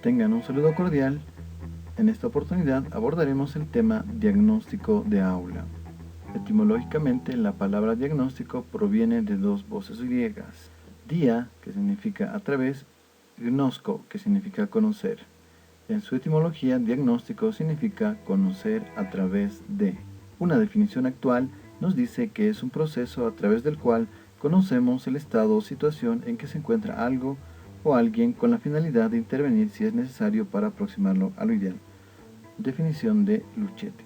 Tengan un saludo cordial. En esta oportunidad abordaremos el tema diagnóstico de aula. Etimológicamente, la palabra diagnóstico proviene de dos voces griegas. Dia, que significa a través, gnosko, que significa conocer. En su etimología, diagnóstico significa conocer a través de. Una definición actual nos dice que es un proceso a través del cual conocemos el estado o situación en que se encuentra algo o alguien con la finalidad de intervenir si es necesario para aproximarlo a lo ideal. Definición de Luchetti.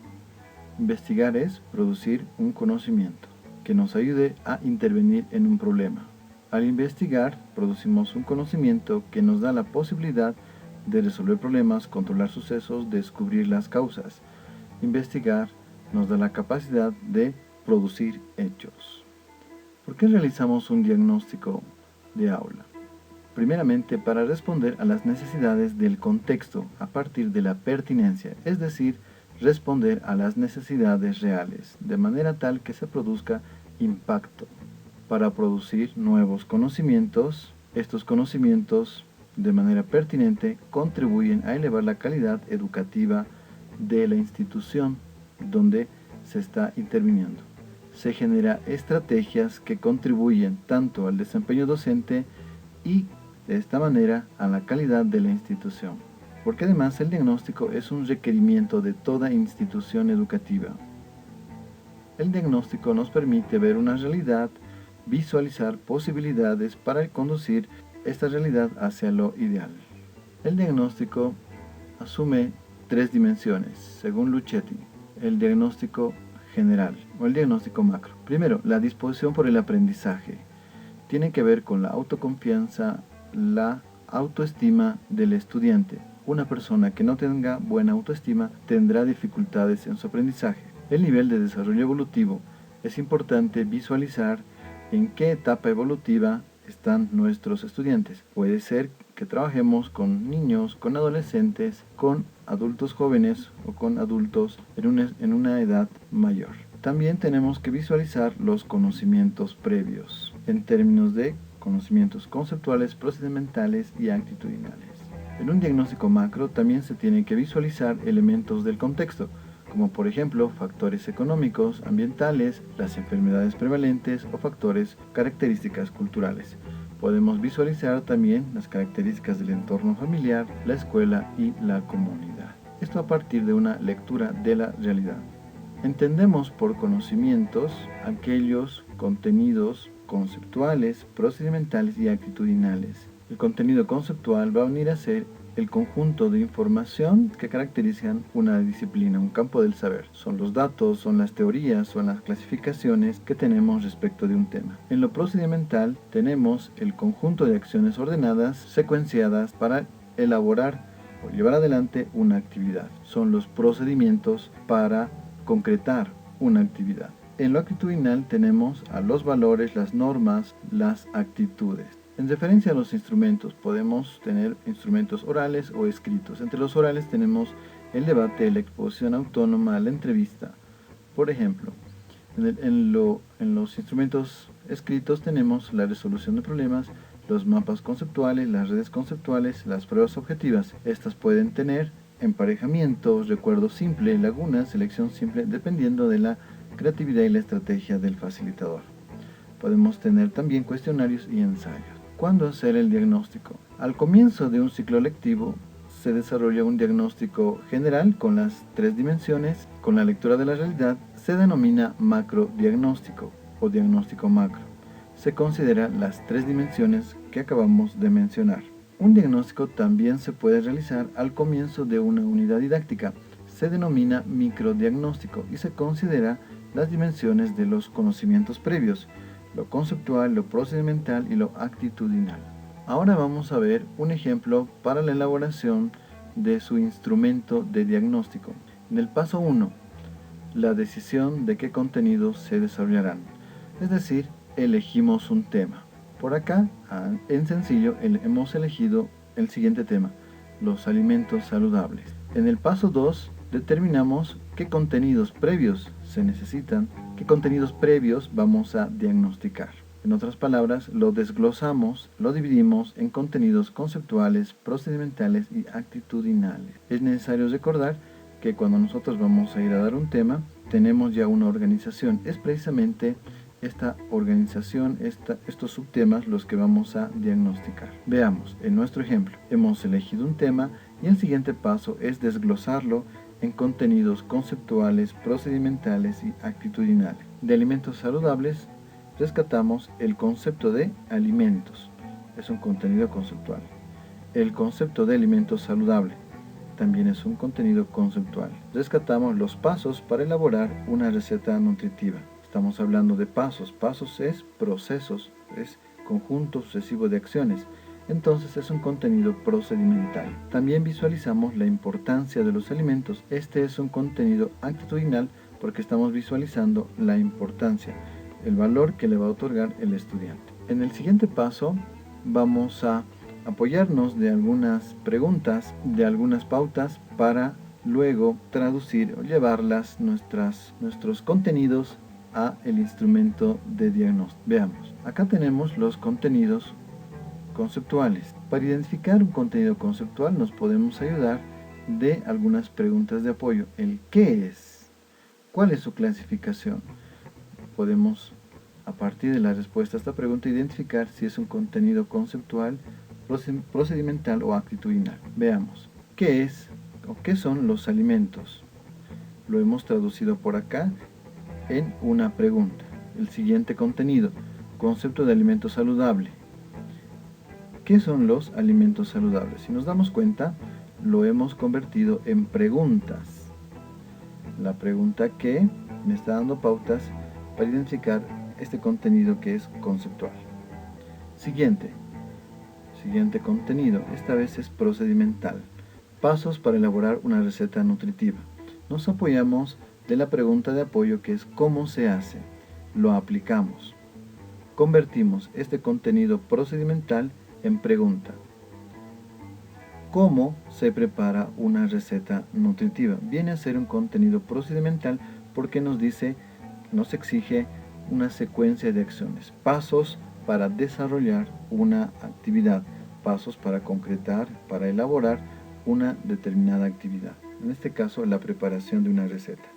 Investigar es producir un conocimiento que nos ayude a intervenir en un problema. Al investigar, producimos un conocimiento que nos da la posibilidad de resolver problemas, controlar sucesos, descubrir las causas. Investigar nos da la capacidad de producir hechos. ¿Por qué realizamos un diagnóstico de aula? Primeramente, para responder a las necesidades del contexto a partir de la pertinencia, es decir, responder a las necesidades reales, de manera tal que se produzca impacto. Para producir nuevos conocimientos, estos conocimientos, de manera pertinente, contribuyen a elevar la calidad educativa de la institución donde se está interviniendo. Se generan estrategias que contribuyen tanto al desempeño docente y de esta manera a la calidad de la institución, porque además el diagnóstico es un requerimiento de toda institución educativa. El diagnóstico nos permite ver una realidad, visualizar posibilidades para conducir esta realidad hacia lo ideal. El diagnóstico asume tres dimensiones, según Luchetti: el diagnóstico general o el diagnóstico macro. Primero, la disposición por el aprendizaje. Tiene que ver con la autoconfianza, la autoestima del estudiante. Una persona que no tenga buena autoestima tendrá dificultades en su aprendizaje. El nivel de desarrollo evolutivo. Es importante visualizar en qué etapa evolutiva están nuestros estudiantes. Puede ser que trabajemos con niños, con adolescentes, con adultos jóvenes o con adultos en una edad mayor. También tenemos que visualizar los conocimientos previos en términos de conocimientos conceptuales, procedimentales y actitudinales. En un diagnóstico macro también se tienen que visualizar elementos del contexto, como por ejemplo factores económicos, ambientales, las enfermedades prevalentes o factores, características culturales. Podemos visualizar también las características del entorno familiar, la escuela y la comunidad. Esto a partir de una lectura de la realidad. Entendemos por conocimientos aquellos contenidos conceptuales, procedimentales y actitudinales. El contenido conceptual va a venir a ser el conjunto de información que caracterizan una disciplina, un campo del saber. Son los datos, son las teorías, son las clasificaciones que tenemos respecto de un tema. En lo procedimental tenemos el conjunto de acciones ordenadas, secuenciadas para elaborar o llevar adelante una actividad. Son los procedimientos para concretar una actividad. En lo actitudinal tenemos a los valores, las normas, las actitudes. En referencia a los instrumentos, podemos tener instrumentos orales o escritos. Entre los orales tenemos el debate, la exposición autónoma, la entrevista. Por ejemplo, en los instrumentos escritos tenemos la resolución de problemas, los mapas conceptuales, las redes conceptuales, las pruebas objetivas. Estas pueden tener emparejamientos, recuerdo simple, lagunas, selección simple, dependiendo de la creatividad y la estrategia del facilitador. Podemos tener también cuestionarios y ensayos. ¿Cuándo hacer el diagnóstico? Al comienzo de un ciclo lectivo se desarrolla un diagnóstico general con las tres dimensiones. Con la lectura de la realidad se denomina macrodiagnóstico o diagnóstico macro. Se consideran las tres dimensiones que acabamos de mencionar. Un diagnóstico también se puede realizar al comienzo de una unidad didáctica. Se denomina microdiagnóstico y se considera las dimensiones de los conocimientos previos, lo conceptual, lo procedimental y lo actitudinal. Ahora vamos a ver un ejemplo para la elaboración de su instrumento de diagnóstico. En el paso 1, la decisión de qué contenidos se desarrollarán, es decir, elegimos un tema. Por acá, en sencillo, hemos elegido el siguiente tema: los alimentos saludables. En el paso 2, determinamos qué contenidos previos se necesitan, qué contenidos previos vamos a diagnosticar. En otras palabras, lo desglosamos, lo dividimos en contenidos conceptuales, procedimentales y actitudinales. Es necesario recordar que cuando nosotros vamos a ir a dar un tema, tenemos ya una organización. Es precisamente esta organización, estos subtemas los que vamos a diagnosticar. Veamos, en nuestro ejemplo, hemos elegido un tema y el siguiente paso es desglosarlo en contenidos conceptuales, procedimentales y actitudinales. De alimentos saludables, rescatamos el concepto de alimentos. Es un contenido conceptual. El concepto de alimentos saludable también es un contenido conceptual. Rescatamos los pasos para elaborar una receta nutritiva. Estamos hablando de pasos. Pasos es procesos, es conjunto sucesivo de acciones. Entonces es un contenido procedimental. También visualizamos la importancia de los alimentos. Este es un contenido actitudinal porque estamos visualizando la importancia, el valor que le va a otorgar el estudiante. En el siguiente paso vamos a apoyarnos de algunas preguntas, de algunas pautas para luego traducir o llevarlas nuestros contenidos a el instrumento de diagnóstico. Veamos, acá tenemos los contenidos conceptuales. Para identificar un contenido conceptual nos podemos ayudar de algunas preguntas de apoyo. El ¿qué es? ¿Cuál es su clasificación? Podemos, a partir de la respuesta a esta pregunta, identificar si es un contenido conceptual, procedimental o actitudinal. Veamos, ¿qué es o qué son los alimentos? Lo hemos traducido por acá en una pregunta. El siguiente contenido, concepto de alimento saludable. ¿Qué son los alimentos saludables? Si nos damos cuenta, lo hemos convertido en preguntas. La pregunta que me está dando pautas para identificar este contenido que es conceptual. Siguiente contenido, esta vez es procedimental. Pasos para elaborar una receta nutritiva. Nos apoyamos de la pregunta de apoyo que es ¿cómo se hace? Lo aplicamos. Convertimos este contenido procedimental en pregunta. ¿Cómo se prepara una receta nutritiva? Viene a ser un contenido procedimental porque nos exige una secuencia de acciones, pasos para desarrollar una actividad, pasos para concretar, para elaborar una determinada actividad. En este caso, la preparación de una receta.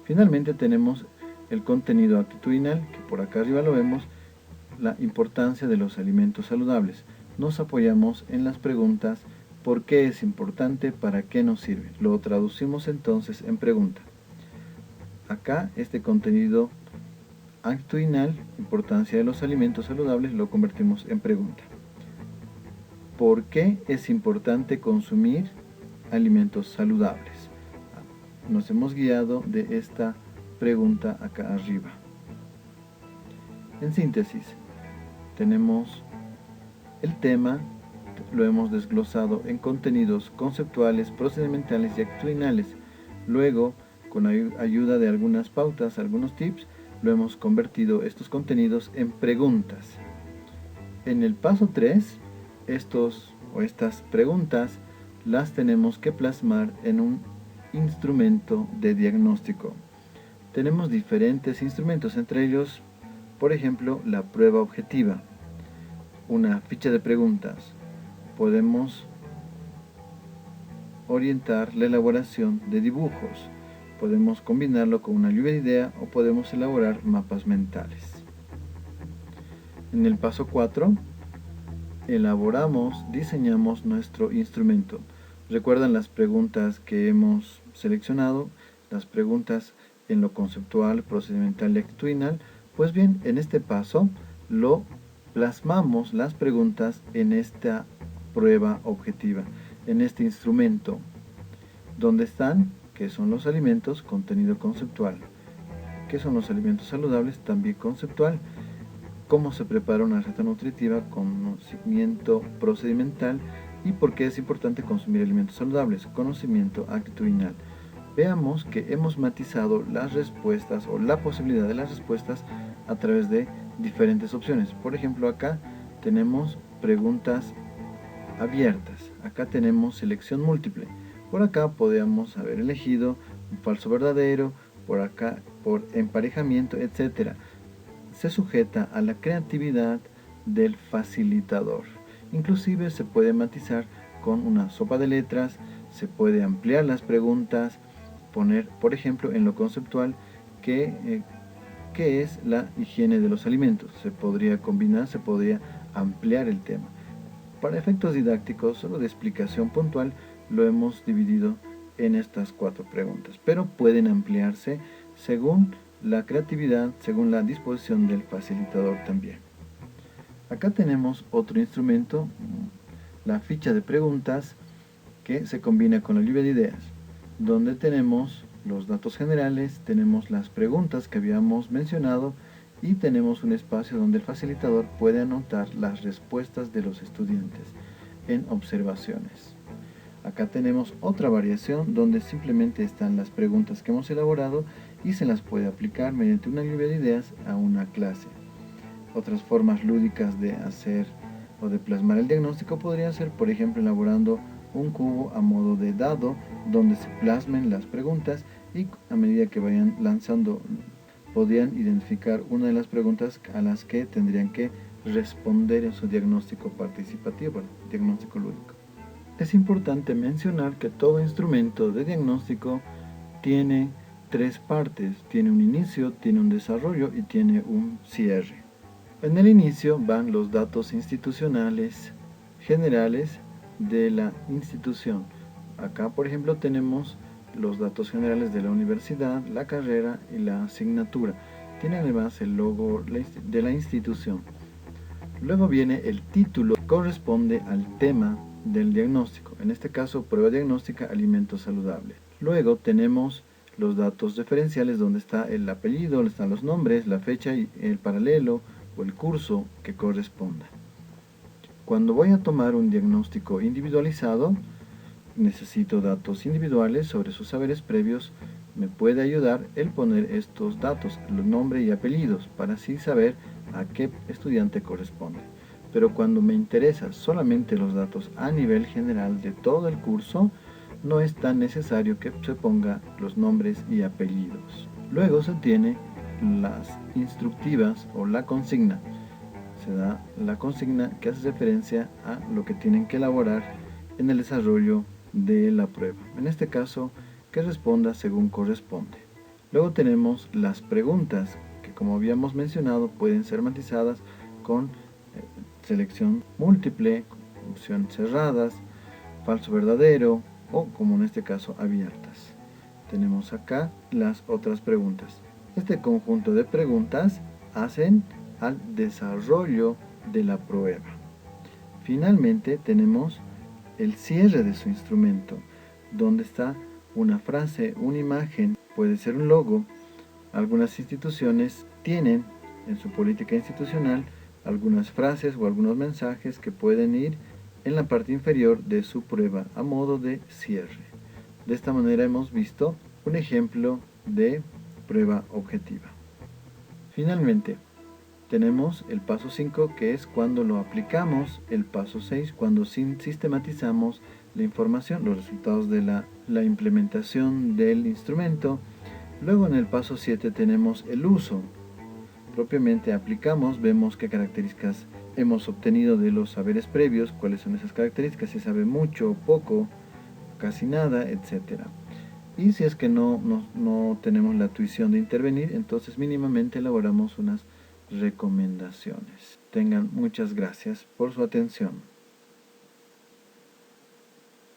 Finalmente tenemos el contenido actitudinal, que por acá arriba lo vemos, la importancia de los alimentos saludables. Nos apoyamos en las preguntas ¿por qué es importante? ¿Para qué nos sirve? Lo traducimos entonces en pregunta. Acá este contenido actitudinal, importancia de los alimentos saludables, lo convertimos en pregunta. ¿Por qué es importante consumir alimentos saludables? Nos hemos guiado de esta pregunta acá arriba. En síntesis, tenemos el tema, lo hemos desglosado en contenidos conceptuales, procedimentales y actitudinales. Luego, con ayuda de algunas pautas, algunos tips, lo hemos convertido estos contenidos en preguntas. En el paso 3, estas preguntas las tenemos que plasmar en un instrumento de diagnóstico. Tenemos diferentes instrumentos, entre ellos, por ejemplo, la prueba objetiva, una ficha de preguntas. Podemos orientar la elaboración de dibujos. Podemos combinarlo con una lluvia de idea o podemos elaborar mapas mentales. En el paso 4, diseñamos nuestro instrumento. ¿Recuerdan las preguntas que hemos seleccionado? Las preguntas en lo conceptual, procedimental y actitudinal. Pues bien, en este paso lo plasmamos las preguntas en esta prueba objetiva, en este instrumento. ¿Dónde están? ¿Qué son los alimentos? Contenido conceptual. ¿Qué son los alimentos saludables? También conceptual. ¿Cómo se prepara una receta nutritiva? Conocimiento procedimental. ¿Y por qué es importante consumir alimentos saludables? Conocimiento actitudinal. Veamos que hemos matizado las respuestas o la posibilidad de las respuestas a través de diferentes opciones. Por ejemplo, acá tenemos preguntas abiertas. Acá tenemos selección múltiple. Por acá podríamos haber elegido un falso verdadero, por acá por emparejamiento, etc. se sujeta a la creatividad del facilitador. Inclusive se puede matizar con una sopa de letras, se puede ampliar las preguntas, poner, por ejemplo, en lo conceptual, qué es la higiene de los alimentos. Se podría combinar, se podría ampliar el tema. Para efectos didácticos, solo de explicación puntual, lo hemos dividido en estas 4 preguntas, pero pueden ampliarse según la creatividad, según la disposición del facilitador también. Acá tenemos otro instrumento, la ficha de preguntas, que se combina con la lluvia de ideas, donde tenemos los datos generales, tenemos las preguntas que habíamos mencionado y tenemos un espacio donde el facilitador puede anotar las respuestas de los estudiantes en observaciones. Acá tenemos otra variación donde simplemente están las preguntas que hemos elaborado y se las puede aplicar mediante una lluvia de ideas a una clase. Otras formas lúdicas de hacer o de plasmar el diagnóstico podrían ser, por ejemplo, elaborando un cubo a modo de dado donde se plasmen las preguntas y a medida que vayan lanzando podrían identificar una de las preguntas a las que tendrían que responder en su diagnóstico participativo, diagnóstico lúdico. Es importante mencionar que todo instrumento de diagnóstico tiene 3 partes, tiene un inicio, tiene un desarrollo y tiene un cierre. En el inicio van los datos institucionales generales de la institución. Acá, por ejemplo, tenemos los datos generales de la universidad, la carrera y la asignatura. Tiene además el logo de la institución. Luego viene el título que corresponde al tema del diagnóstico, en este caso prueba diagnóstica alimentos saludables. Luego tenemos los datos referenciales donde está el apellido, donde están los nombres, la fecha y el paralelo o el curso que corresponda. Cuando voy a tomar un diagnóstico individualizado, necesito datos individuales sobre sus saberes previos. Me puede ayudar el poner estos datos, los nombres y apellidos, para así saber a qué estudiante corresponde. Pero cuando me interesa solamente los datos a nivel general de todo el curso, no es tan necesario que se ponga los nombres y apellidos. Luego se tiene las instructivas o la consigna. Se da la consigna que hace referencia a lo que tienen que elaborar en el desarrollo de la prueba. En este caso, que responda según corresponde. Luego tenemos las preguntas, que como habíamos mencionado pueden ser matizadas con selección múltiple, opciones cerradas, falso verdadero o, como en este caso, abiertas. Tenemos acá las otras preguntas. Este conjunto de preguntas hacen al desarrollo de la prueba. Finalmente tenemos el cierre de su instrumento, donde está una frase, una imagen, puede ser un logo. Algunas instituciones tienen en su política institucional algunas frases o algunos mensajes que pueden ir en la parte inferior de su prueba a modo de cierre. De esta manera hemos visto un ejemplo de prueba objetiva. Finalmente, tenemos el paso 5, que es cuando lo aplicamos, el paso 6, cuando sistematizamos la información, los resultados de la implementación del instrumento. Luego en el paso 7 tenemos el uso. Propiamente aplicamos, vemos qué características hemos obtenido de los saberes previos, cuáles son esas características, si sabe mucho, poco, casi nada, etc. Y si es que no tenemos la tuición de intervenir, entonces mínimamente elaboramos unas recomendaciones. Tengan muchas gracias por su atención.